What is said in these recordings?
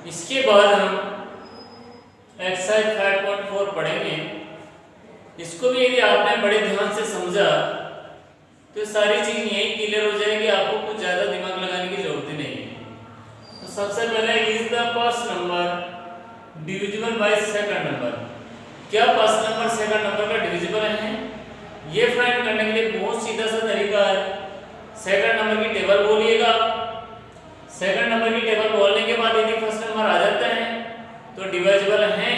इसके बाद हम एक्सरसाइज 5.4 पढ़ेंगे। इसको भी यदि आपने बड़े ध्यान से समझा तो सारी चीज यही क्लियर हो जाएगी, आपको कुछ ज्यादा दिमाग लगाने की जरूरत ही नहीं है। तो सबसे पहले is the first number divisible by second number. क्या फर्स्ट नंबर सेकंड नंबर का डिविजिबल है? ये फाइंड करने के लिए बहुत सीधा सा तरीका है। सेकंड नंबर की टेबल बोलिएगा। सेकंड नंबर की टेबल बोलने के बाद यदि फर्स्ट नंबर आ जाता है तो डिविजिबल है,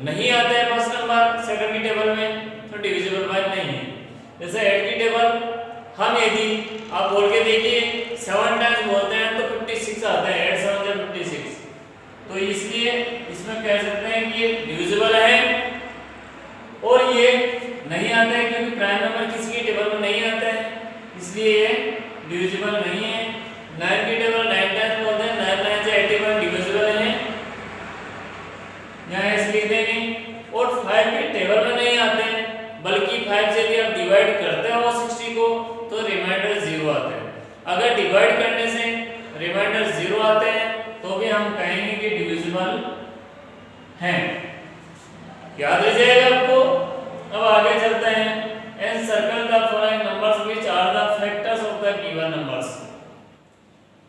नहीं आता है फर्स्ट नंबर सेकंड की टेबल में तो डिविजिबल बाय नहीं है। जैसे 8 की टेबल हम यदि आप बोल के देखिए 7 टाइम्स बोलते हैं तो 56 आता है, 8 7 या 56। तो इसलिए इसमें कह सकते हैं कि ये डिविजिबल है। और ये नहीं आता है क्योंकि प्राइम नंबर किसी की टेबल में नहीं आता है, इसलिए ये डिविजिबल नहीं है। 9 की टेबल 9 टाइम्स बोलते हैं, 9 9 से 81 डिविजिबल है, यहाँ ऐसे लिख देंगे। और 5 की टेबल में नहीं आते हैं, बल्कि 5 से यदि आप डिवाइड करते हो 60 को तो रिमाइंडर 0 आता है। अगर डिवाइड करने से रिमाइंडर 0 आते हैं तो भी हम कहेंगे कि डिविजिबल हैं। याद रह जाएगा आपको। अब आगे चलते हैं। And circle the following numbers which are the factors of the given numbers.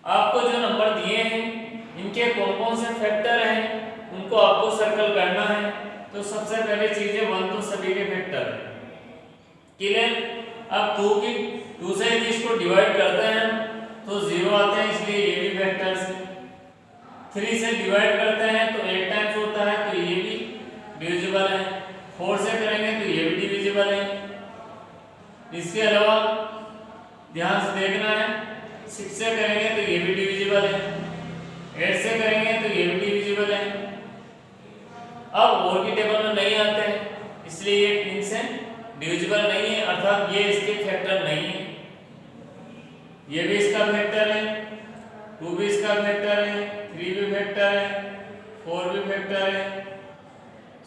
आपको जो नंबर दिए हैं इनके कौन कौन से फैक्टर हैं उनको आपको सर्कल करना है। तो सबसे पहले चीज है 1 तो सभी के फैक्टर है, क्लियर। अब 2 से यदि इसको डिवाइड करते हैं तो 0 आते हैं, इसलिए ये भी फैक्टर्स है। 3 से डिवाइड करते हैं तो 8 टाइम्स होता है, तो ये भी डिविजिबल है। 4 से करेंगे तो ये भी डिविजिबल है। इसके अलावा ध्यान से देखना है 6 से करेंगे तो ये भी डिविजिबल है, 8 से करेंगे तो ये भी डिविजिबल है। अब और की टेबल में नहीं आते हैं इसलिए ये इनसे डिविजिबल नहीं है, अर्थात ये इसके फैक्टर नहीं है। ये भी इसका फैक्टर है, 2 भी इसका फैक्टर है, 3 भी फैक्टर है, 4 भी फैक्टर है,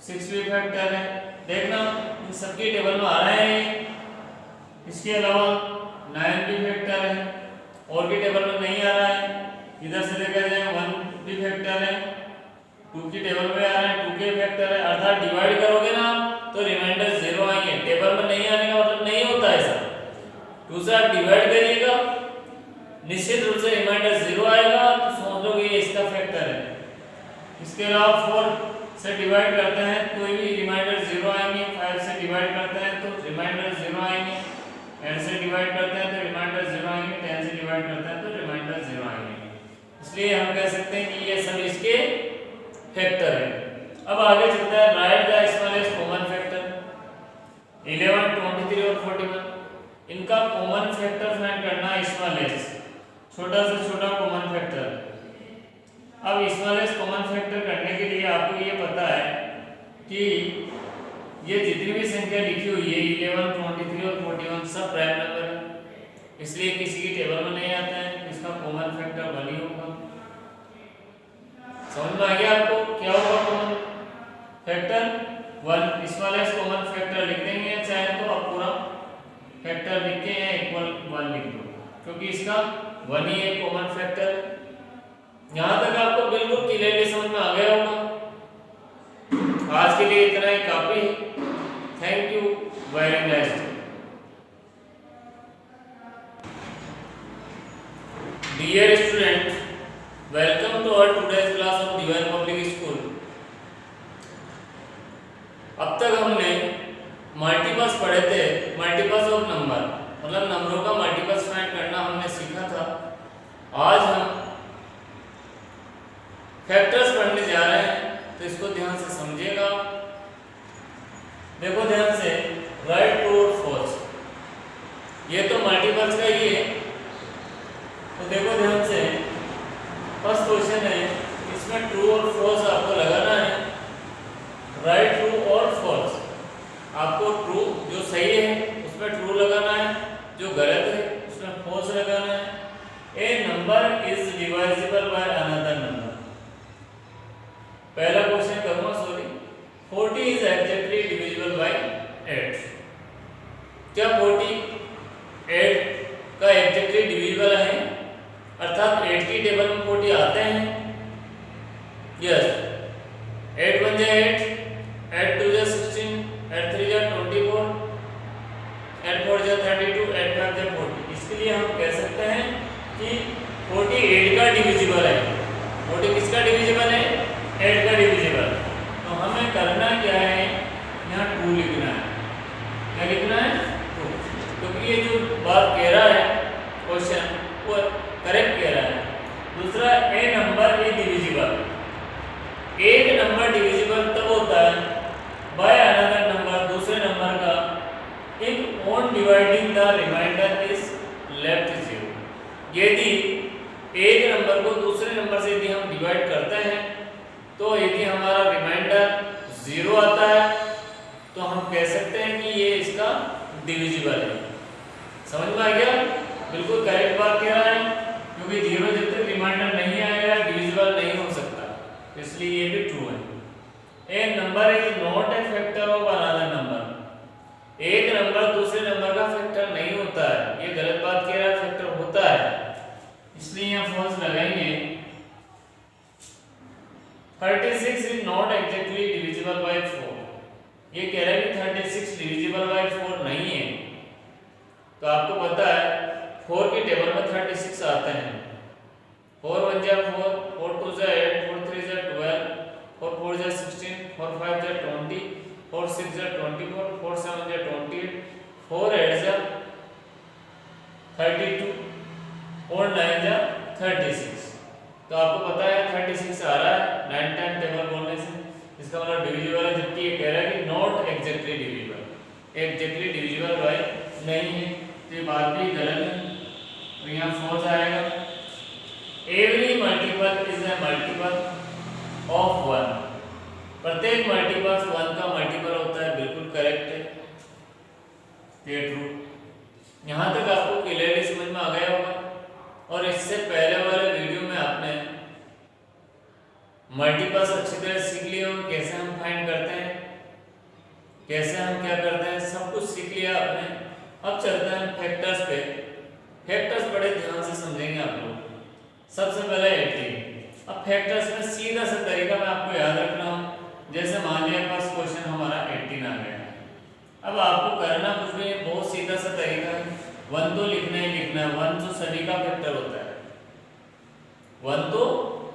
6 भी फैक्टर है। देखना इन सबकी टेबल में आ रहे हैं। इसके अलावा 9 भी फैक्टर है, और की टेबल में नहीं आ रहा है। इधर से देखा जाए 1 भी फैक्टर है, 2 की टेबल में आ रहा है, 2 के फैक्टर है। अर्थात डिवाइड करोगे ना तो रिमाइंडर 0 आएंगे। टेबल में नहीं आने का मतलब नहीं होता ऐसा। 2 से आप डिवाइड करिएगा निश्चित रूप से रिमाइंडर 0 आएगा, तो समझ लो ये इसका फैक्टर है। इसके अलावा 4 से डिवाइड करते हैं तो भी रिमाइंडर 0 आएंगे, 5 से डिवाइड करते हैं तो रिमाइंडर 0 आएंगे, 8 से डिवाइड करते हैं तो रिमाइंडर 0 आएंगे, 10 से डिवाइड करते हैं तो रिमाइंडर 0 आएंगे। इसलिए हम कह सकते हैं कि ये सब इसके फैक्टर है। अब आगे चलता है right the smallest common factor. 11, 23 और 41 इनका कॉमन फैक्टर फाइंड करना है। स्मॉलेस्ट छोटा से छोटा कॉमन फैक्टर। अब स्मॉलेस्ट कॉमन फैक्टर करने के लिए आपको ये पता है कि ये जितनी भी संख्या लिखी हुई है 11, 23 और 41 सब प्राइम नंबर है, इसलिए किसी की टेबल में नहीं आता है, इसका कॉमन फैक्टर 1 ही होगा। समझ में आ गया आपको क्या होगा common factor? 1। Smallest common factor लिख देंगे, चाहे तो आप पूरा फैक्टर लिख के इक्वल 1 लिख दो, क्योंकि इसका 1 ही है कॉमन फैक्टर। यहां तक आपको बिल्कुल क्लियरली समझ में आ गया होगा। आज के लिए इतना ही काफी है। Thank you very much. Dear student, welcome to our today's class of divine public school. अब तक हमने मल्टीपल्स पढ़े थे, मल्टीपल्स ऑफ नंबर, मतलब नंबरों का मल्टीपल्स फाइंड करना हमने सीखा था। आज हम फैक्टर्स पढ़ने जा रहे हैं, तो इसको ध्यान से समझिएगा। देखो ध्यान से, राइट, ट्रू और फॉल्स, ये तो मल्टीपल्स का ही है। तो देखो ध्यान से, फर्स्ट क्वेश्चन है, इसमें ट्रू और फॉल्स आपको लगाना है। राइट, ट्रू और फॉल्स। आपको ट्रू जो सही है उसमें ट्रू लगाना है, जो गलत है उसमें फॉल्स लगाना है। A number is divisible by another number. पहला क्वेश्चन करूंगा, sorry. 40 is exactly divisible by 8। क्या 48 का एग्जैक्टली डिविजिबल है? अर्थात 8 की टेबल में 40 आते हैं, 8 का डिविजिबल है। 40 किसका डिविजिबल है? 8 का डिविजिबल। तो हमें करना क्या है, यहाँ 2 लिखना है। क्या लिखना है? 2, क्योंकि ये जो बात कह रहा है क्वेश्चन वो करेक्ट कह रहा है। दूसरा, ए नंबर ए डिविजिबल। एक नंबर डिविजिबल तब होता है बाय अनदर नंबर, दूसरे नंबर का, if on dividing the remainder is left 0। यदि एक नंबर को दूसरे नंबर से यदि हम डिवाइड करते हैं तो यदि हमारा रिमाइंडर 0 आता है तो हम कह सकते हैं कि ये इसका डिविजिबल है। समझ में आ गया? बिल्कुल करेक्ट बात कह रहा है, क्योंकि 0 जब तक रिमाइंडर नहीं आएगा डिविजिबल नहीं हो सकता, इसलिए ये भी ट्रू है। A number is not a factor of another number. एक नंबर दूसरे नंबर का फैक्टर नहीं होता है, ये गलत बात कह रहा है, फैक्टर होता है, इसलिए यहाँ फॉल्स लगाएंगे। 36 is not exactly divisible bye 4। ये कह रहा है कि 36 डिविजिबल बाय 4 नहीं है। तो आपको पता है 4 के टेबल में 36 आते हैं। 4 1 जा 4, 4 2 जा 8, 4 3 जा 12, 4 4 जा 16, 4 5 जा 20, 4 6 जा 24, 4 7 जा 28, 4 8 जा 32, 4 9 जा 36। तो आपको पता है 36 आ रहा है 9 टाइम टेबल बोलने से, इसका मतलब डिविजिबल है, जबकि ये कह रहा है कि not exactly divisible. Exactly divisible bye नहीं है, तो ये बात भी गलत है, तो यहाँ फॉल्स आएगा। Every multiple is a multiple of 1। प्रत्येक मल्टीपल 1 का मल्टीपल होता है, बिल्कुल करेक्ट है, ये ट्रू। यहाँ तक आपको क्लियरली समझ में आ गया होगा। और इससे पहले वाले वीडियो में आपने मल्टीपल्स अच्छी तरह सीख लिए होंगे, कैसे हम फाइंड करते हैं, कैसे हम क्या करते हैं, सब कुछ सीख लिया आपने। अब चलते हैं फैक्टर्स पे। फैक्टर्स बड़े ध्यान से समझेंगे आप लोग। सबसे पहले 80। अब फैक्टर्स में सीधा सा तरीका मैं आपको याद रखना हूँ, जैसे मान लिया पास क्वेश्चन हमारा 18 आ गया। अब आपको करना कुछ भी बहुत सीधा सा तरीका है, 1 तो लिखना ही लिखना है। 1 तो सभी का फैक्टर होता है, 1 तो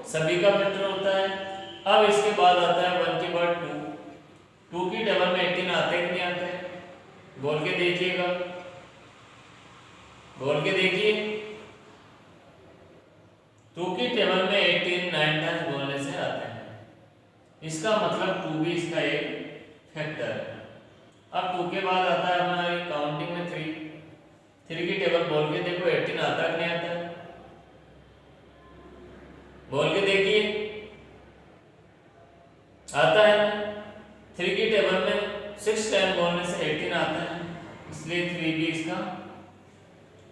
सभी का फैक्टर होता है। अब इसके बाद आता है 1 के बाद 2। 2 की टेबल में 18 आते हैं कि नहीं आते हैं? बोल के देखिएगा, बोल के देखिए। 2 की टेबल में 18 9 टाइम्स बोलने से आते हैं, इसका मतलब 2 भी इसका एक फैक्टर है। अब 2 के बाद आता है हमारी काउंटिंग में 3। 3 की टेबल बोल के देखो 18 आता है कि नहीं आता है? बोल के देखिए, आता है। 3 की टेबल में 6 टाइम बोलने से 18 आता है, इसलिए 3 भी इसका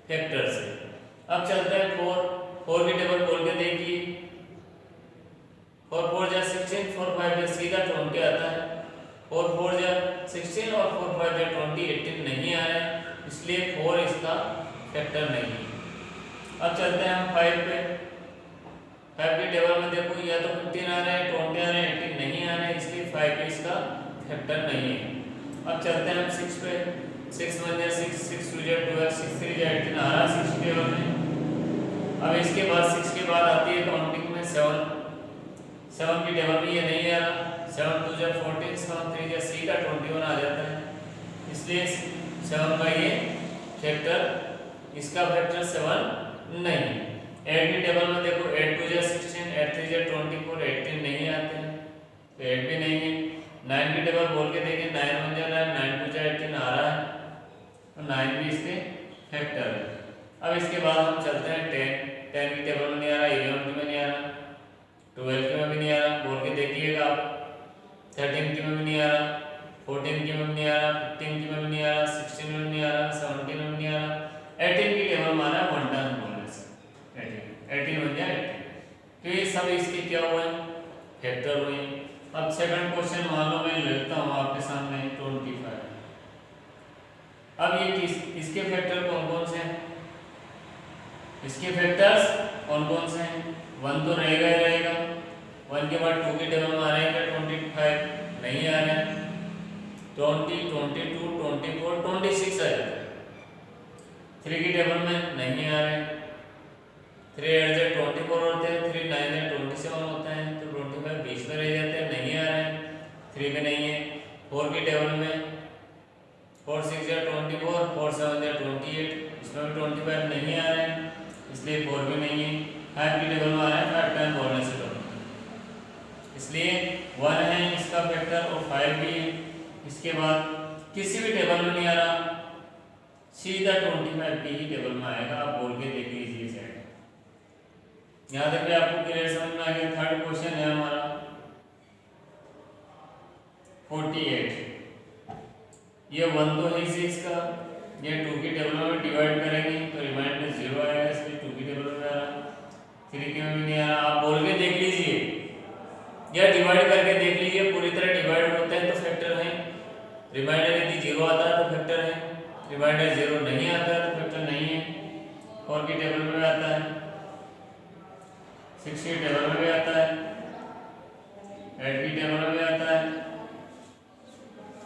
फैक्टर है। अब चलते हैं 4 की टेबल बोल के देखिए। 4 4 जा 16, 4 5 जा सीधा 20 आता है। 4 4 जा 16 और 4 5 जा 20, 18 नहीं आ रहा है, इसलिए 4 इसका फैक्टर नहीं है। अब चलते हैं हम 5 पे। 5 की टेबल में देखो या तो 15 आ रहा है, 20 आ रहा है, 18 नहीं आ रहा है, इसलिए 5 भी इसका फैक्टर नहीं है। अब चलते हैं हम 6 पे। 6 1 जा 6, 6 2 जा 12, 6 3 जा 18 आ रहा है 6 की टेबल में। अब इसके बाद 6 के बाद आती है काउंटिंग में 7। 7 की टेबल में ये नहीं आ रहा। 7 2 जा 14, 7 3 जा सीधा 21 आ जाता है, इसलिए 7 का ये फैक्टर, इसका फैक्टर 7 नहीं है। 8 की टेबल में देखो 8 2 जा 16, 8 3 जा 24, 18 नहीं आते हैं, तो 8 भी नहीं है। 9 की टेबल बोल के देखिए, 9 1 जा 9, 9 2 जा 18 आ रहा है, तो 9 भी इसके फैक्टर है। अब इसके बाद हम चलते हैं 10। 10 की टेबल में नहीं आ रहा, 11 की में नहीं आ रहा, 12 की में भी नहीं आ रहा, बोल के देखिएगा आप। 13 की में भी नहीं आ रहा, 14 की में भी नहीं आ रहा, 15 की में भी नहीं आ रहा, 16 में भी नहीं आ रहा, 17 में भी नहीं आ रहा। 18 की टेबल में आ रहा है 1 टाइम बोलने से 18 बन जाए 18। तो ये सब इसके क्या हुए हैं? फैक्टर हुए हैं। अब सेकंड क्वेश्चन मान लो मैं लिखता हूँ आपके सामने 25। अब ये इसके फैक्टर कौन कौन से हैं? इसके फैक्टर्स कौन कौन से हैं? 1 तो रहेगा ही रहेगा। 1 के बाद 2 की टेबल में आ रहेगा 25 नहीं आ रहा है, 20 22 24 26 आ जाता है। 3 की टेबल में नहीं आ रहे, 3 8 जा 24 टेबल में 4 6 या 24, 4 7 या 28, इसमें भी 25 नहीं आ रहे हैं इसलिए 4 भी नहीं है। 5 की टेबल में आ रहा है 5 टाइम बोलने से कम, इसलिए 1 है इसका फैक्टर और 5 भी है। इसके बाद किसी भी टेबल में नहीं आ रहा, सीधा 25 की ही टेबल में आएगा। आप बोल के देख लीजिए सेट। यहाँ तक भी आपको क्लियर समझ में आ गया। थर्ड क्वेश्चन है हमारा 48। ये 1 तो है इसे इसका, ये 2 की टेबल में डिवाइड करेंगे तो रिमाइंडर 0 आएगा, इसलिए 2 की टेबल में आ रहा, 3 की में भी नहीं आ रहा। आप बोल के देख लीजिए या डिवाइड करके देख लीजिए। पूरी तरह डिवाइड होते हैं तो फैक्टर है, रिमाइंडर यदि 0 आता है तो फैक्टर है, रिमाइंडर 0 नहीं आता है तो फैक्टर नहीं है। 4 की टेबल में भी आता है, 6 की टेबल में भी आता है, 8 की टेबल में भी आता है।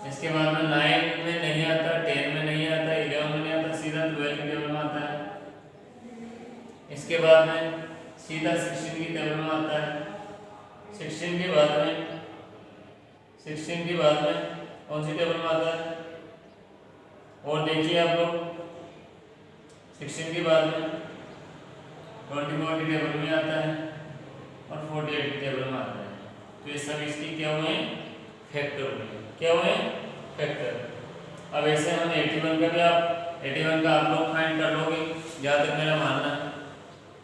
इसके बाद में 9 में नहीं आता, 10 में नहीं आता, 11 में नहीं आता, सीधा 12 की टेबल में आता है। इसके बाद में सीधा 16 की टेबल में आता है। 16 के बाद में कौन सी टेबल में आता है? और देखिए आप लोग 16 के बाद में 24 की टेबल में आता है और 48 की टेबल में आता है। तो ये सब इसकी क्या हुए? फैक्टर हुए। क्या हुए? फैक्टर। अब ऐसे हम 81 का भी आप लोग फाइंड कर लोगे, जहाँ तक मेरा मानना है।